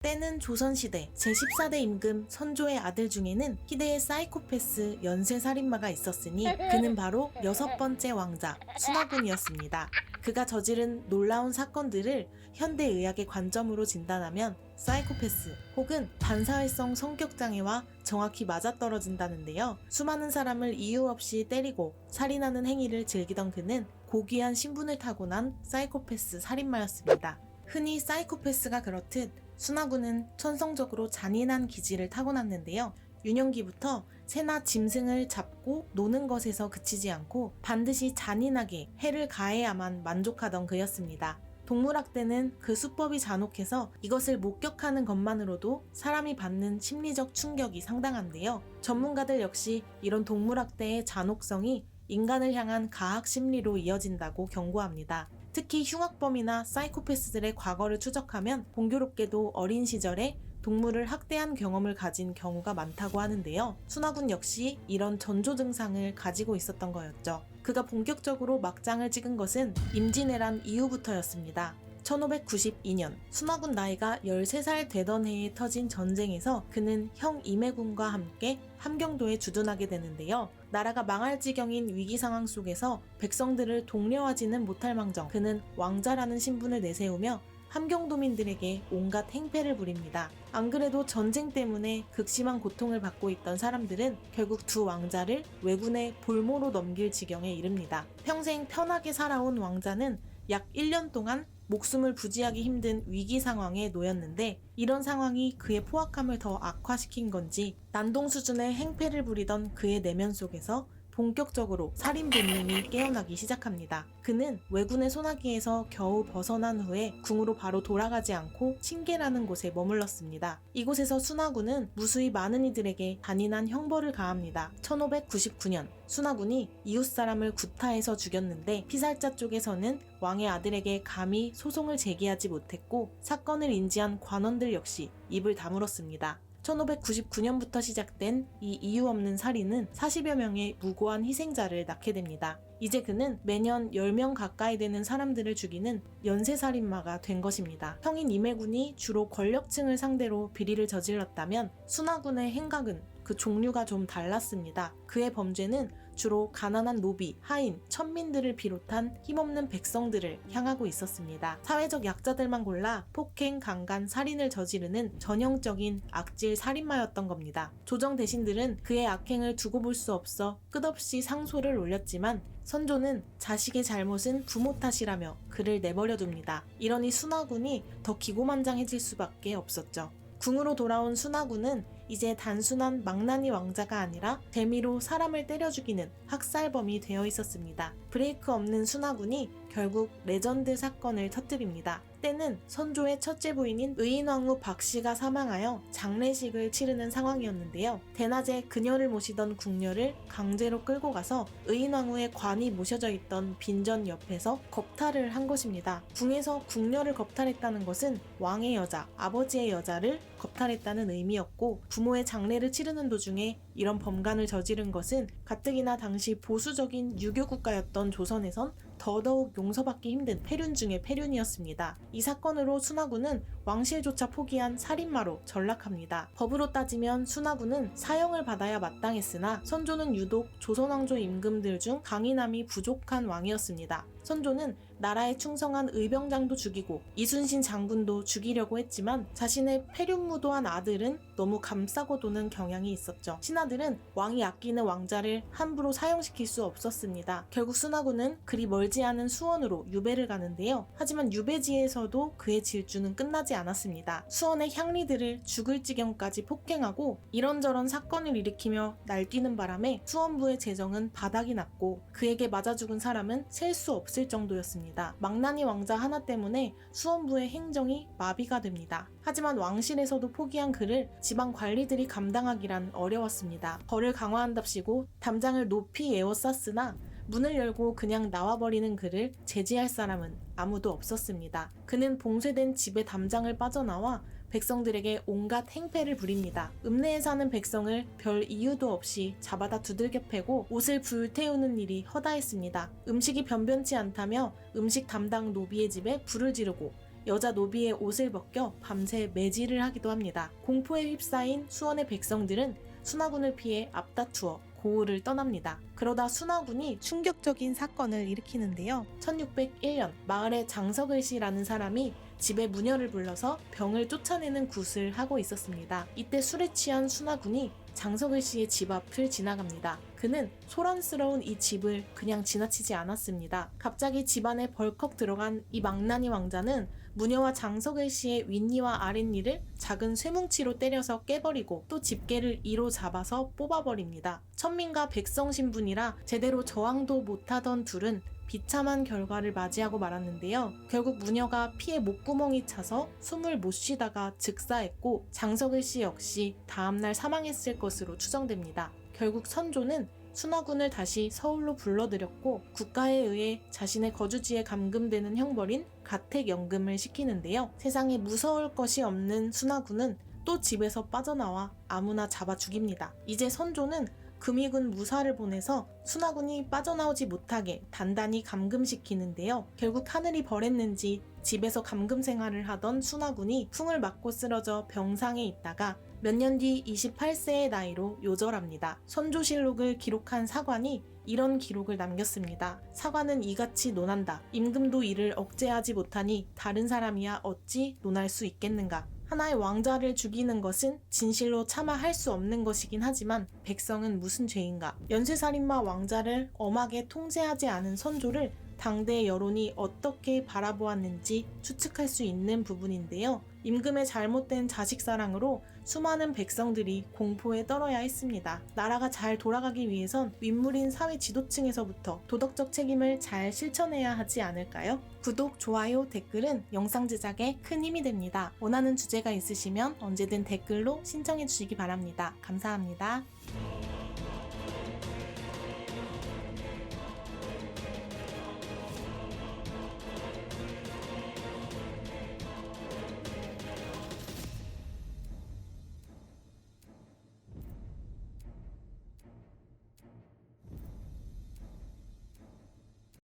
때는 조선시대 제14대 임금 선조의 아들 중에는 희대의 사이코패스 연쇄살인마가 있었으니 그는 바로 6번째 왕자 순화군이었습니다. 그가 저지른 놀라운 사건들을 현대의학의 관점으로 진단하면 사이코패스 혹은 반사회성 성격장애와 정확히 맞아떨어진다는데요. 수많은 사람을 이유 없이 때리고 살인하는 행위를 즐기던 그는 고귀한 신분을 타고난 사이코패스 살인마였습니다. 흔히 사이코패스가 그렇듯 순화군은 천성적으로 잔인한 기질을 타고났는데요. 유년기부터 새나 짐승을 잡고 노는 것에서 그치지 않고 반드시 잔인하게 해를 가해야만 만족하던 그였습니다. 동물학대는 그 수법이 잔혹해서 이것을 목격하는 것만으로도 사람이 받는 심리적 충격이 상당한데요. 전문가들 역시 이런 동물학대의 잔혹성이 인간을 향한 가학 심리로 이어진다고 경고합니다. 특히 흉악범이나 사이코패스들의 과거를 추적하면 공교롭게도 어린 시절에 동물을 학대한 경험을 가진 경우가 많다고 하는데요. 순화군 역시 이런 전조 증상을 가지고 있었던 거였죠. 그가 본격적으로 막장을 찍은 것은 임진왜란 이후부터였습니다. 1592년 순화군 나이가 13살 되던 해에 터진 전쟁에서 그는 형 임해군과 함께 함경도에 주둔하게 되는데요. 나라가 망할 지경인 위기 상황 속에서 백성들을 독려하지는 못할 망정 그는 왕자라는 신분을 내세우며 함경도민들에게 온갖 행패를 부립니다. 안 그래도 전쟁 때문에 극심한 고통을 받고 있던 사람들은 결국 두 왕자를 왜군의 볼모로 넘길 지경에 이릅니다. 평생 편하게 살아온 왕자는 약 1년 동안 목숨을 부지하기 힘든 위기 상황에 놓였는데 이런 상황이 그의 포악함을 더 악화시킨 건지 난동 수준의 행패를 부리던 그의 내면 속에서 본격적으로 살인 본능이 깨어나기 시작합니다. 그는 왜군의 소나기에서 겨우 벗어난 후에 궁으로 바로 돌아가지 않고 칭계라는 곳에 머물렀습니다. 이곳에서 순화군은 무수히 많은 이들에게 잔인한 형벌을 가합니다. 1599년 순화군이 이웃 사람을 구타해서 죽였는데 피살자 쪽에서는 왕의 아들에게 감히 소송을 제기하지 못했고 사건을 인지한 관원들 역시 입을 다물었습니다. 1599년부터 시작된 이 이유 없는 살인은 40여 명의 무고한 희생자를 낳게 됩니다. 이제 그는 매년 10명 가까이 되는 사람들을 죽이는 연쇄살인마가 된 것입니다. 형인 임해군이 주로 권력층을 상대로 비리를 저질렀다면 순화군의 행각은 그 종류가 좀 달랐습니다. 그의 범죄는 주로 가난한 노비, 하인, 천민들을 비롯한 힘없는 백성들을 향하고 있었습니다. 사회적 약자들만 골라 폭행, 강간, 살인을 저지르는 전형적인 악질 살인마였던 겁니다. 조정 대신들은 그의 악행을 두고 볼 수 없어 끝없이 상소를 올렸지만 선조는 자식의 잘못은 부모 탓이라며 그를 내버려 둡니다. 이러니 순화군이 더 기고만장해질 수밖에 없었죠. 궁으로 돌아온 순화군은 이제 단순한 망나니 왕자가 아니라 재미로 사람을 때려 죽이는 학살범이 되어 있었습니다. 브레이크 없는 순화군이 결국 레전드 사건을 터뜨립니다. 때는 선조의 첫째 부인인 의인왕후 박씨가 사망하여 장례식을 치르는 상황이었는데요. 대낮에 그녀를 모시던 궁녀를 강제로 끌고 가서 의인왕후의 관이 모셔져 있던 빈전 옆에서 겁탈을 한 것입니다. 궁에서 궁녀를 겁탈했다는 것은 왕의 여자, 아버지의 여자를 겁탈했다는 의미였고 부모의 장례를 치르는 도중에 이런 범간을 저지른 것은 가뜩이나 당시 보수적인 유교국가였던 조선에선 더더욱 용서받기 힘든 폐륜 중의 폐륜이었습니다. 이 사건으로 순화군은 왕실조차 포기한 살인마로 전락합니다. 법으로 따지면 순화군은 사형을 받아야 마땅했으나 선조는 유독 조선왕조 임금들 중 강인함이 부족한 왕이었습니다. 선조는 나라에 충성한 의병장도 죽이고 이순신 장군도 죽이려고 했지만 자신의 폐륜무도한 아들은 너무 감싸고 도는 경향이 있었죠. 신하들은 왕이 아끼는 왕자를 함부로 사형시킬 수 없었습니다. 결국 순화군은 그리 멀지 않은 수원으로 유배를 가는데요. 하지만 유배지에서도 그의 질주는 끝나지 않았습니다. 수원의 향리들을 죽을 지경까지 폭행하고 이런저런 사건을 일으키며 날뛰는 바람에 수원부의 재정은 바닥이 났고 그에게 맞아 죽은 사람은 셀 수 없을 정도였습니다. 망나니 왕자 하나 때문에 수원부의 행정이 마비가 됩니다. 하지만 왕실에서도 포기한 그를 지방 관리들이 감당하기란 어려웠습니다. 벌을 강화한답시고 담장을 높이 에워쌌으나 문을 열고 그냥 나와버리는 그를 제지할 사람은 아무도 없었습니다. 그는 봉쇄된 집의 담장을 빠져나와 백성들에게 온갖 행패를 부립니다. 읍내에 사는 백성을 별 이유도 없이 잡아다 두들겨 패고 옷을 불태우는 일이 허다했습니다. 음식이 변변치 않다며 음식 담당 노비의 집에 불을 지르고 여자 노비의 옷을 벗겨 밤새 매질을 하기도 합니다. 공포에 휩싸인 수원의 백성들은 순화군을 피해 앞다투어 고을을 떠납니다. 그러다 순화군이 충격적인 사건을 일으키는데요. 1601년 마을의 장석을 씨라는 사람이 집에 무녀를 불러서 병을 쫓아내는 굿을 하고 있었습니다. 이때 술에 취한 순화군이 장석을 씨의 집 앞을 지나갑니다. 그는 소란스러운 이 집을 그냥 지나치지 않았습니다. 갑자기 집 안에 벌컥 들어간 이 망나니 왕자는 무녀와 장석을 씨의 윗니와 아랫니를 작은 쇠뭉치로 때려서 깨버리고 또 집게를 이로 잡아서 뽑아버립니다. 천민과 백성 신분이라 제대로 저항도 못하던 둘은 비참한 결과를 맞이하고 말았는데요. 결국 무녀가 피에 목구멍이 차서 숨을 못 쉬다가 즉사했고 장석을 씨 역시 다음날 사망했을 것으로 추정됩니다. 결국 선조는 순화군을 다시 서울로 불러들였고 국가에 의해 자신의 거주지에 감금되는 형벌인 가택연금을 시키는데요. 세상에 무서울 것이 없는 순화군은 또 집에서 빠져나와 아무나 잡아 죽입니다. 이제 선조는 금익은 무사를 보내서 순화군이 빠져나오지 못하게 단단히 감금시키는데요. 결국 하늘이 벌했는지 집에서 감금 생활을 하던 순화군이 풍을 맞고 쓰러져 병상에 있다가 몇 년 뒤 28세의 나이로 요절합니다. 선조실록을 기록한 사관이 이런 기록을 남겼습니다. 사관은 이같이 논한다. 임금도 이를 억제하지 못하니 다른 사람이야 어찌 논할 수 있겠는가. 하나의 왕자를 죽이는 것은 진실로 차마 할 수 없는 것이긴 하지만 백성은 무슨 죄인가. 연쇄살인마 왕자를 엄하게 통제하지 않은 선조를 당대의 여론이 어떻게 바라보았는지 추측할 수 있는 부분인데요. 임금의 잘못된 자식사랑으로 수많은 백성들이 공포에 떨어야 했습니다. 나라가 잘 돌아가기 위해선 윗물인 사회 지도층에서부터 도덕적 책임을 잘 실천해야 하지 않을까요? 구독, 좋아요, 댓글은 영상 제작에 큰 힘이 됩니다. 원하는 주제가 있으시면 언제든 댓글로 신청해 주시기 바랍니다. 감사합니다.